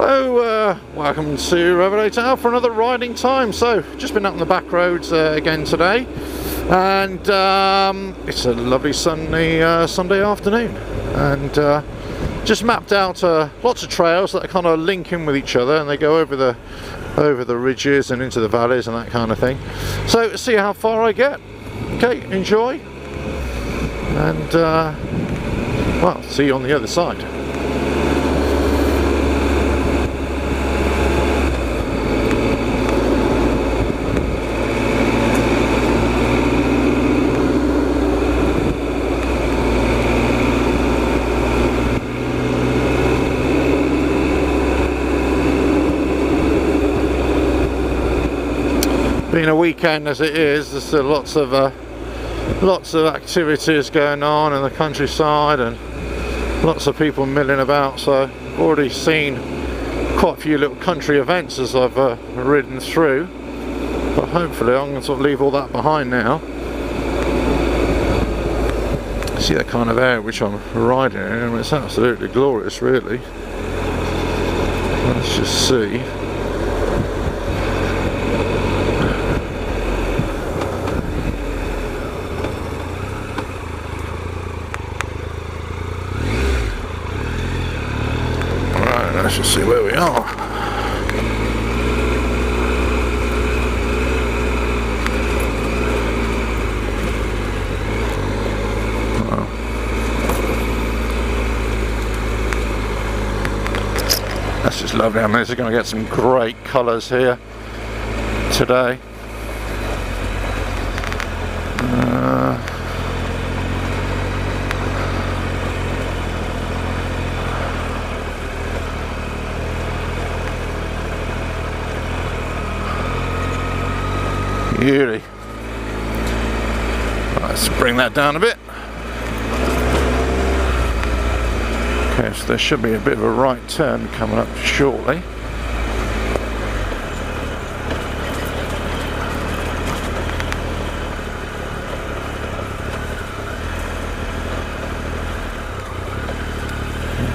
Hello, welcome to Revelay Tower for another riding time. So, just been up on the back roads again today, and it's a lovely sunny Sunday afternoon, and just mapped out lots of trails that kind of link in with each other, and they go over the ridges and into the valleys and that kind of thing. So, see how far I get. Okay, enjoy, and well, see you on the other side. Being a weekend as it is, there's still lots of activities going on in the countryside and lots of people milling about. So I've already seen quite a few little country events as I've ridden through, but hopefully I'm going to sort of leave all that behind now. See that kind of air which I'm riding in, and it's absolutely glorious really. Let's just see. Let's just see where we are. Wow. That's just lovely. I mean, this is going to get some great colours here today. Beauty. Let's bring that down a bit. Okay, so there should be a bit of a right turn coming up shortly.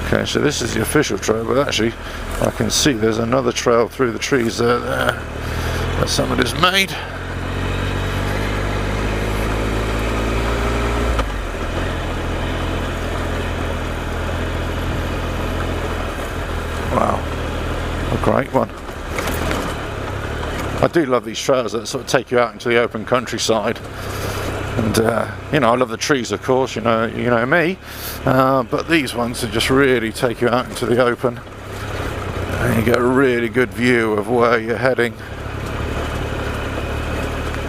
Okay, so this is the official trail, but actually I can see there's another trail through the trees there that somebody's made. Wow, a great one. I do love these trails that sort of take you out into the open countryside, and you know, I love the trees, of course, you know me, but these ones that just really take you out into the open, and you get a really good view of where you're heading.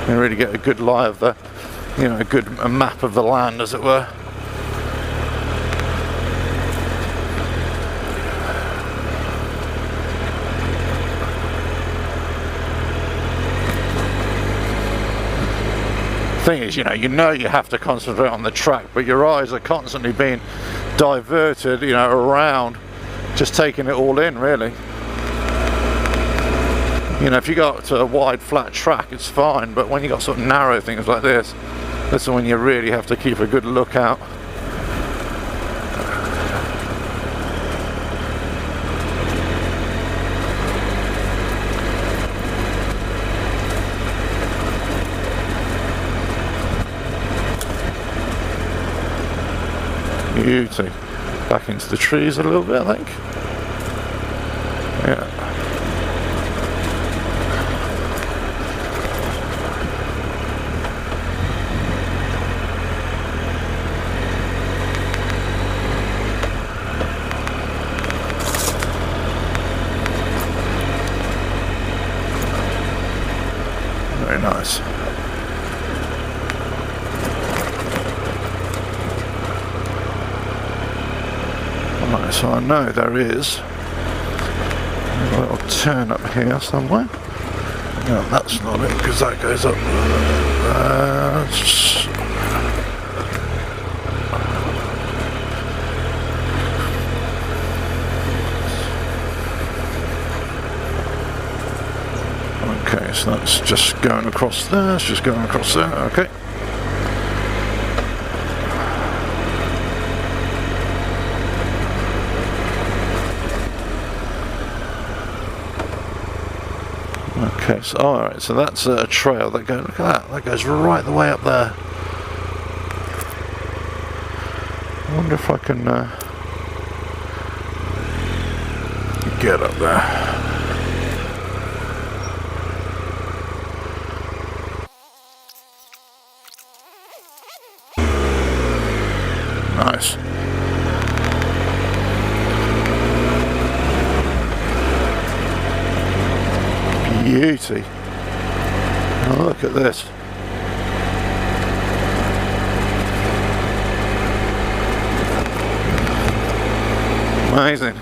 You really get a good lie of the, you know, a map of the land, as it were. Thing is, you know you have to concentrate on the track, but your eyes are constantly being diverted, you know, around, just taking it all in, really. You know, if you got to a wide flat track, it's fine, but when you got sort of narrow things like this, that's when you really have to keep a good lookout. Beauty. Back into the trees a little bit, I think. Yeah. Very nice. Right, so I know there is a little turn up here somewhere. No, that's not it, because that goes up. Okay, so that's just going across there, it's just going across there, okay. Okay, so alright, so that's a trail that goes, look at that, that goes right the way up there. I wonder if I can get up there. Nice. Beauty. Oh, look at this. Amazing.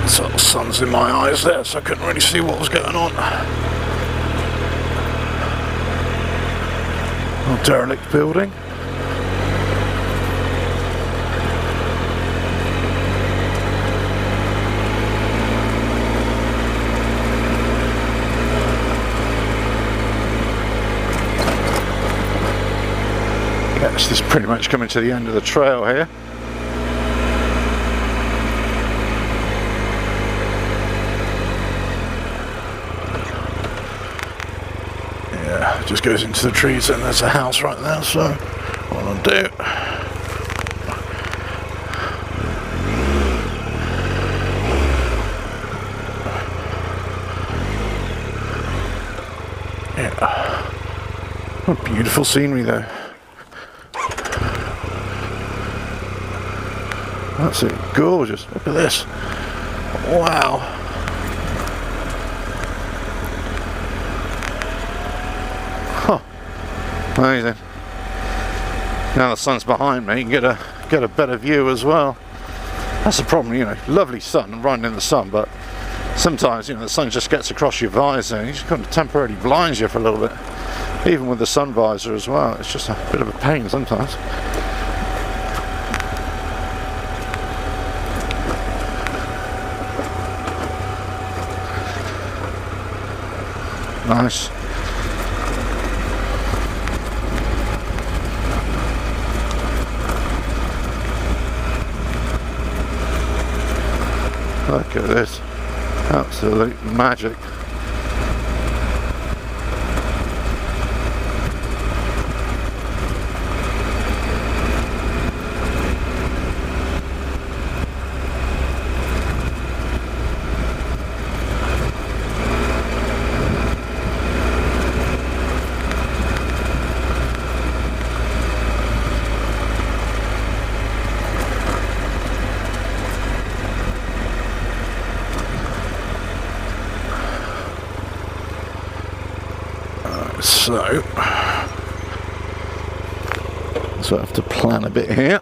Sort of sun's in my eyes there, so I couldn't really see what was going on. Oh, derelict building. Yes, this is pretty much coming to the end of the trail here. Yeah, it just goes into the trees and there's a house right there, so what I'll do, yeah, what beautiful scenery though. That's it, gorgeous, look at this, wow. Amazing. Now the sun's behind me, you can get a better view as well. That's the problem, you know, lovely sun, riding in the sun, but sometimes, you know, the sun just gets across your visor and it just kind of temporarily blinds you for a little bit. Even with the sun visor as well, it's just a bit of a pain sometimes. Nice. Look at this, absolute magic. So I have to plan a bit here.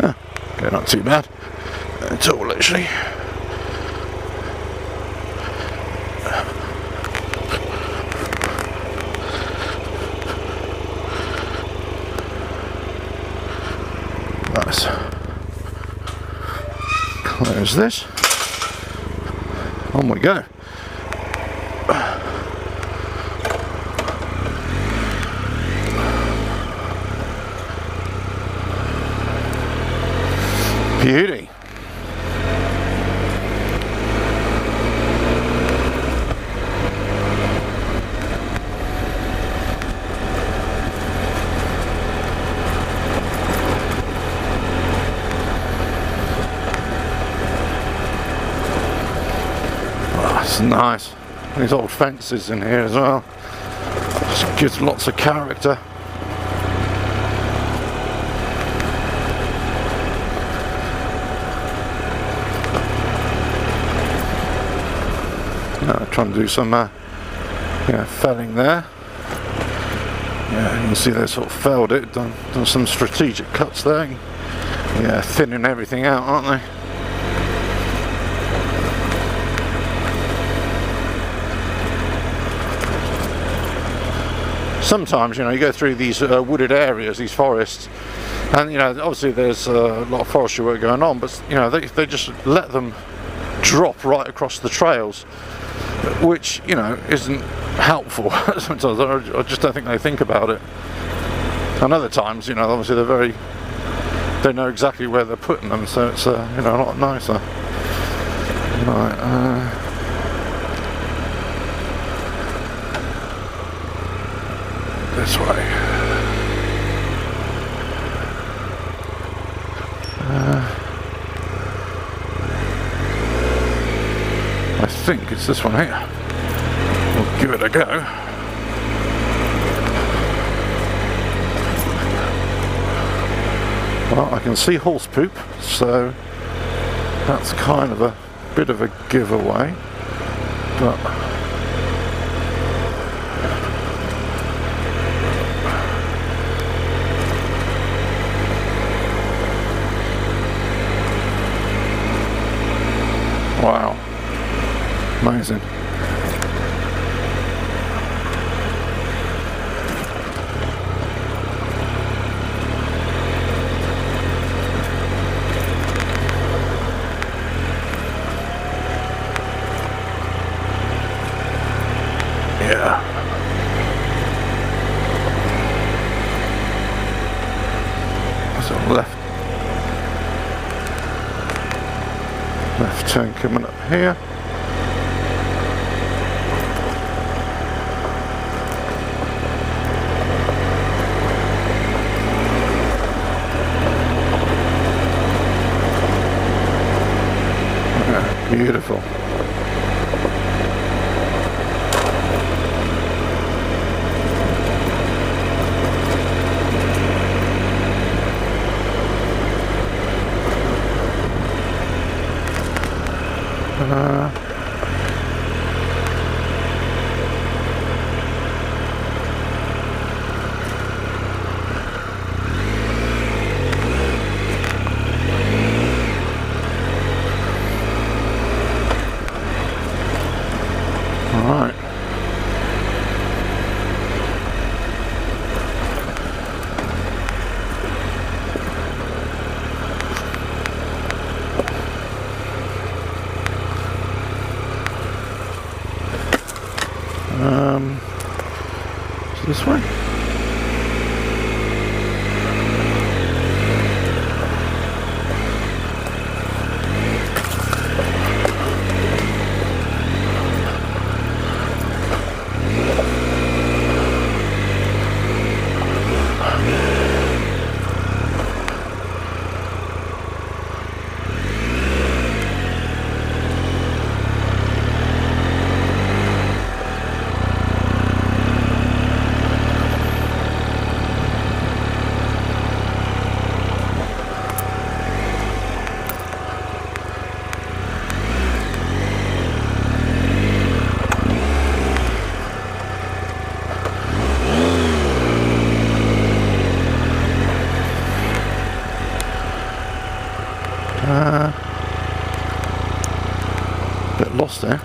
Okay, not too bad at all actually. Nice. Close this. On we go. Beauty. Nice. These old fences in here as well. Just gives lots of character. Trying to do some felling there. Yeah, you can see they sort of felled it, done some strategic cuts there. Yeah, thinning everything out, aren't they? sometimes, you know, you go through these wooded areas, these forests, and, you know, obviously there's a lot of forestry work going on, but, you know, they just let them drop right across the trails, which, you know, isn't helpful. Sometimes I just don't think they think about it. And other times, you know, obviously they know exactly where they're putting them, so it's you know, a lot nicer. Right, this way. I think it's this one here. We'll give it a go. Well, I can see horse poop, so that's kind of a bit of a giveaway, but wow, amazing. Yeah. So left turn coming up here. Yeah, beautiful. Alright. This way? Bit lost there.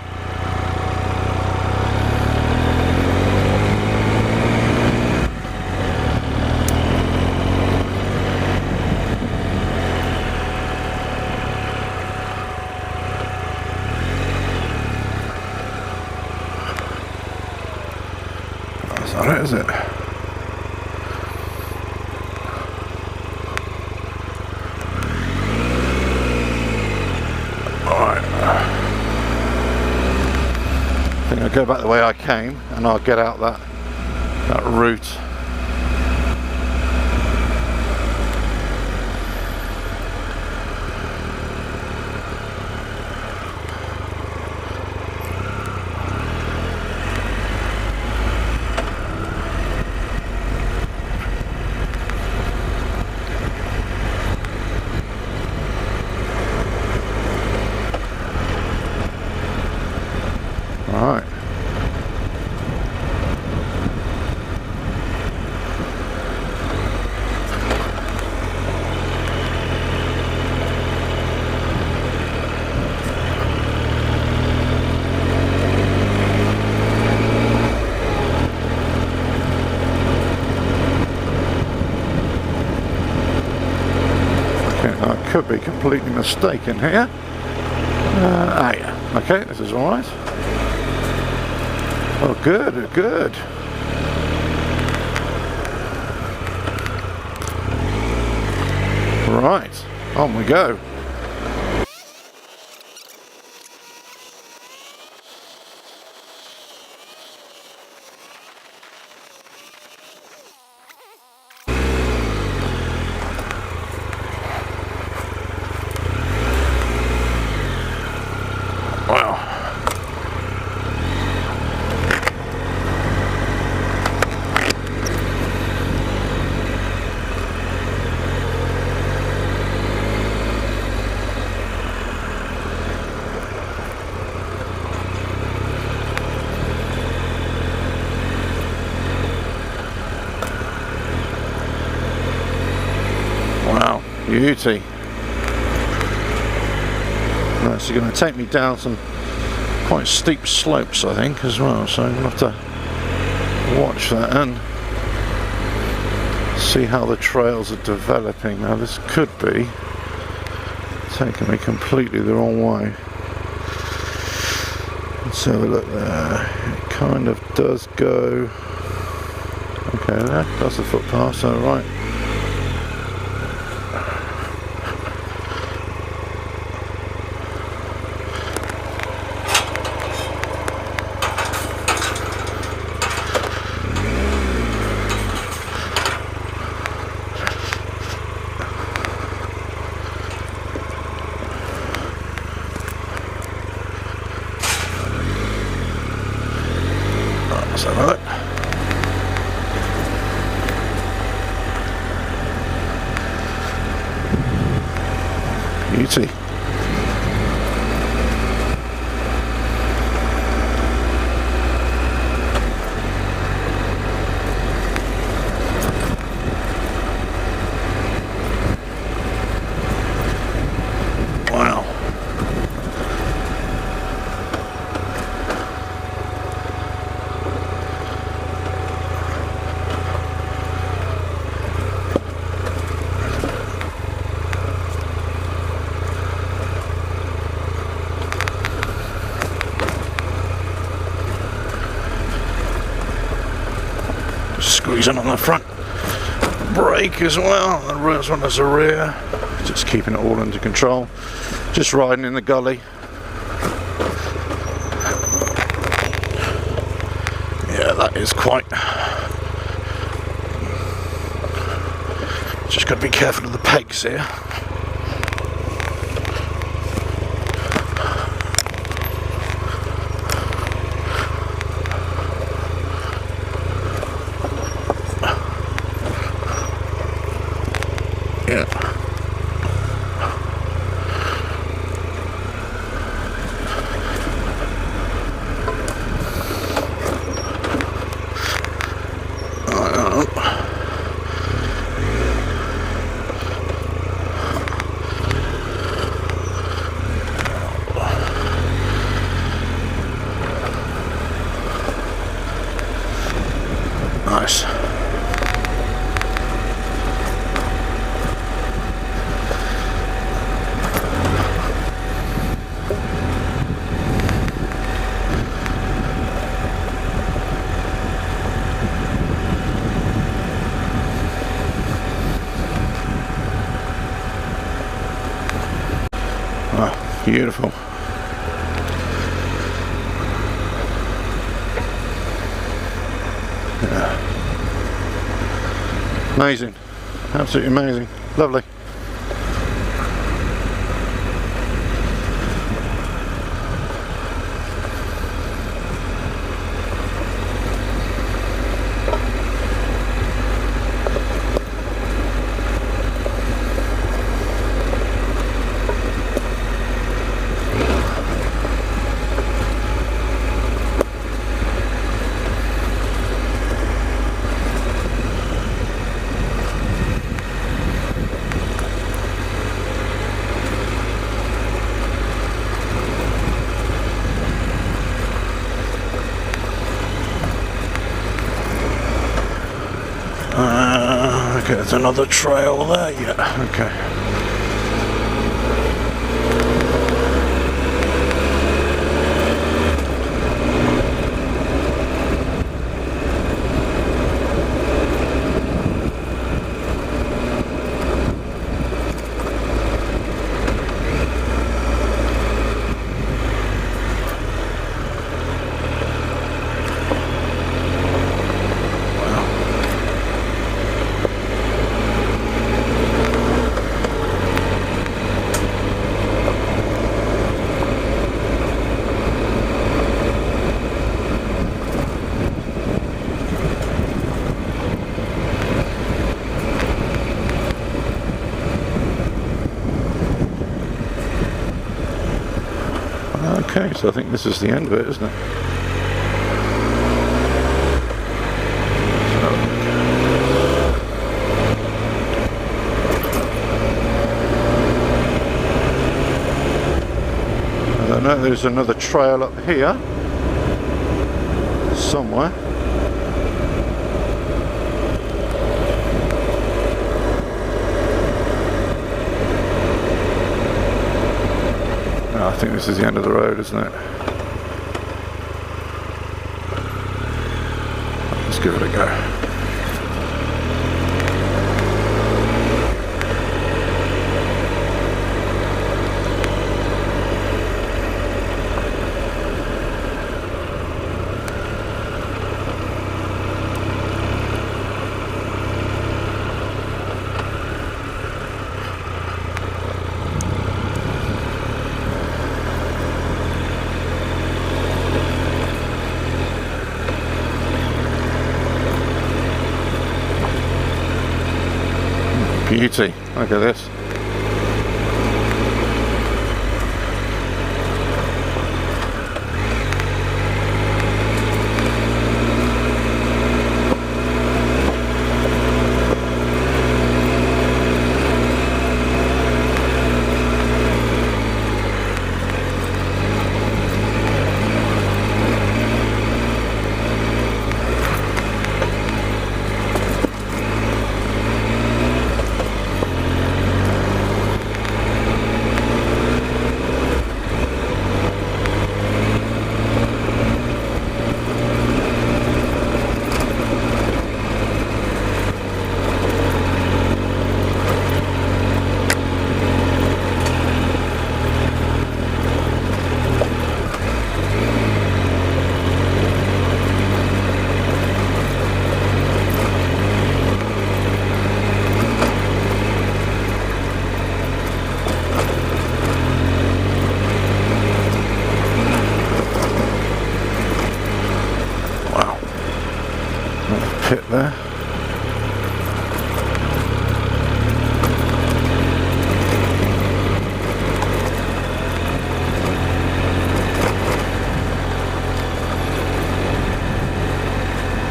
That's not it, is it? I'll go back the way I came and I'll get out that route. All right. think I could be completely mistaken here. Yeah. Okay, this is alright. Oh, good, good. Right, on we go. Wow, beauty. Right, so you're going to take me down some quite steep slopes, I think, as well, so I'm going to have to watch that and see how the trails are developing. Now this could be taking me completely the wrong way. Let's have a look there. It kind of does go... Okay, that's the footpath, so right. Let's have a look. Beauty. Wow. Squeezing on the front brake as well, and as well as the rear, just keeping it all under control, just riding in the gully. Yeah, that is quite, just got to be careful of the pegs here. Yeah. Nice. Oh, beautiful. Yeah. Amazing. Absolutely amazing. Lovely. Okay, there's another trail there, yeah, okay. Okay, so I think this is the end of it, isn't it? I know there's another trail up here somewhere. I think this is the end of the road, isn't it? Let's give it a go. Beauty, look at this. Pit there.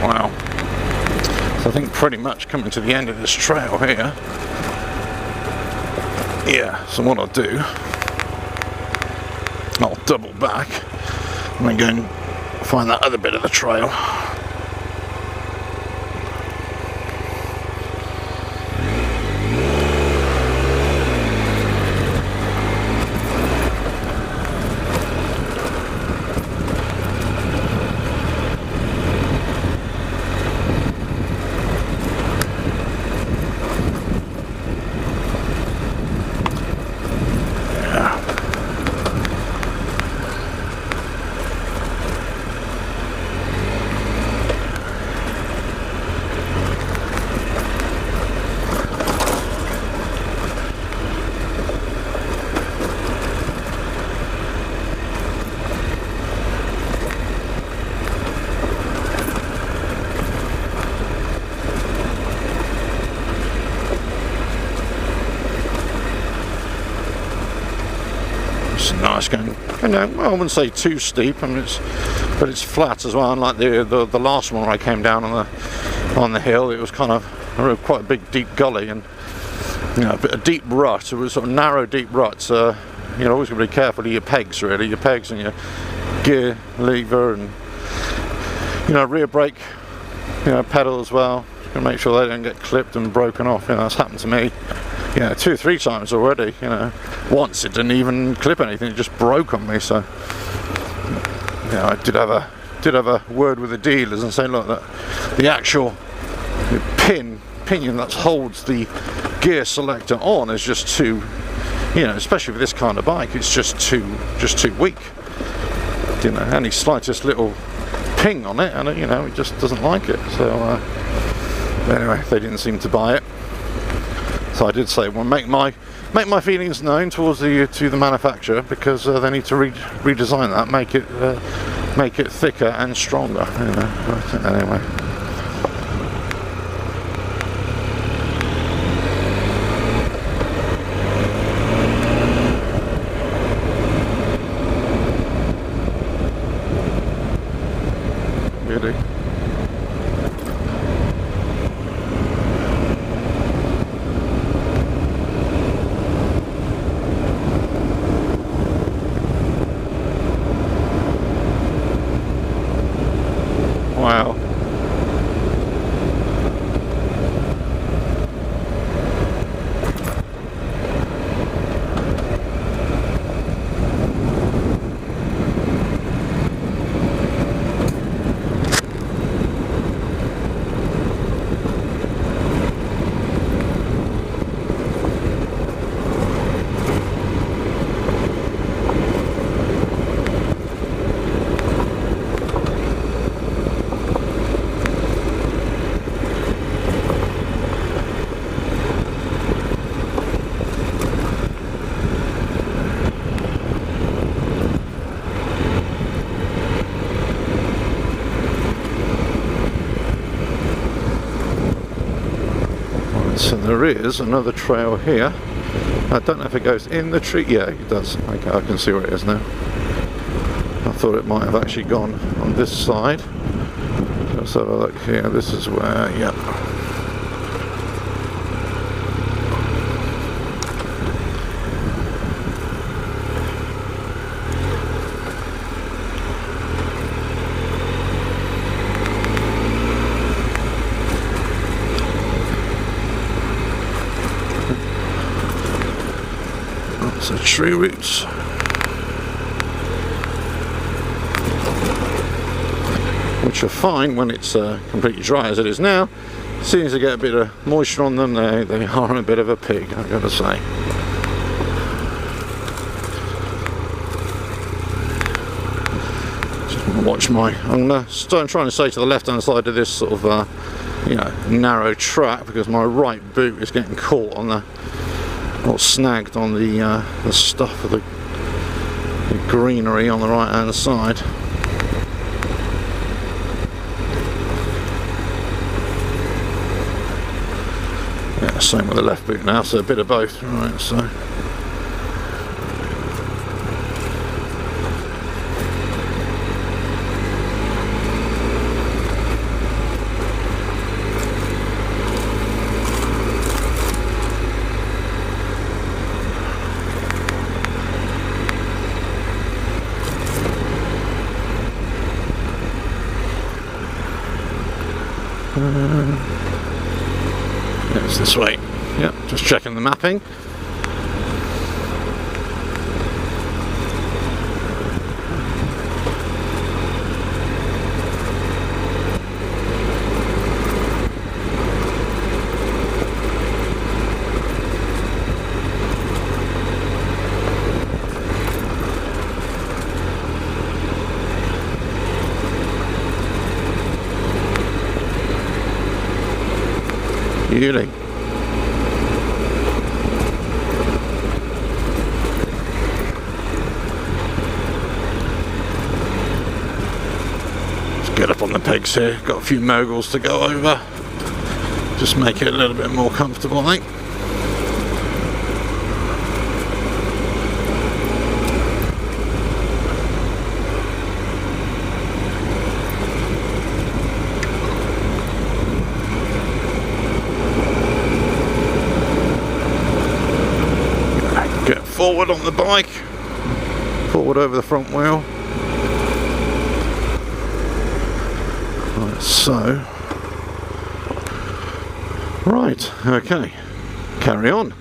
Wow. So I think pretty much coming to the end of this trail here. Yeah, so what I'll do, I'll double back and then go and find that other bit of the trail. Nice going down. Well, I wouldn't say too steep, I mean but it's flat as well. Unlike the last one where I came down on the hill, it was kind of quite a big deep gully and a deep rut. It was sort of narrow deep ruts. You're always got to be careful of your pegs, really, your pegs and your gear lever and rear brake, pedal as well. Just gotta make sure they don't get clipped and broken off. That's happened to me. 2 or 3 times already. Once it didn't even clip anything; it just broke on me. So, I did have a word with the dealers and say, look, that the actual pinion that holds the gear selector on is just too, especially with this kind of bike, it's just too weak. Any slightest little ping on it, and it just doesn't like it. So, anyway, they didn't seem to buy it. So I did say, well, make my feelings known to the manufacturer, because they need to redesign that, make it thicker and stronger. But anyway. there is another trail here. I don't know if it goes in the tree. Yeah, it does. Okay, I can see where it is now. I thought it might have actually gone on this side. Let's have a look here. This is where, yeah. So tree roots. Which are fine when it's completely dry as it is now. As soon as they get a bit of moisture on them, they are a bit of a pig, I've got to say. Just watch I'm trying to stay to the left hand side of this sort of narrow track, because my right boot is getting caught on or snagged on the stuff of the greenery on the right hand side. Yeah, same with the left boot now, so a bit of both. Right, so it's this way. Yep, just checking the mapping. Beauty. Let's get up on the pegs here. Got a few moguls to go over. Just make it a little bit more comfortable, I think. Forward on the bike, forward over the front wheel. Right, so, right, okay, carry on.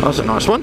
That's a nice one.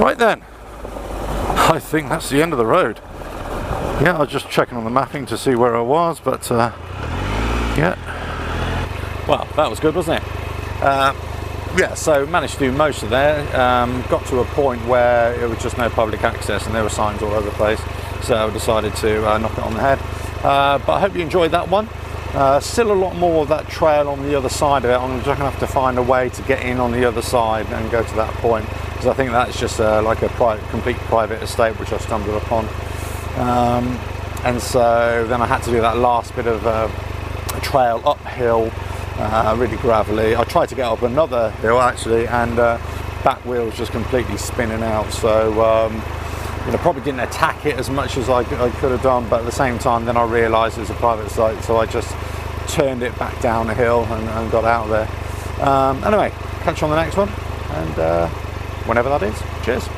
Right then, I think that's the end of the road. Yeah, I was just checking on the mapping to see where I was, but yeah. Well, that was good, wasn't it? Yeah, so managed to do most of there. Got to a point where it was just no public access and there were signs all over the place, so I decided to knock it on the head. But I hope you enjoyed that one. Still a lot more of that trail on the other side of it. I'm just going to have to find a way to get in on the other side and go to that point, because I think that's just like a complete private estate which I stumbled upon. And so then I had to do that last bit of a trail uphill, really gravelly. I tried to get up another hill actually, and back wheels just completely spinning out, so you know, probably didn't attack it as much as I could have done, but at the same time then I realised it was a private site, so I just turned it back down the hill and got out of there. Anyway, catch you on the next one, and whenever that is. Cheers.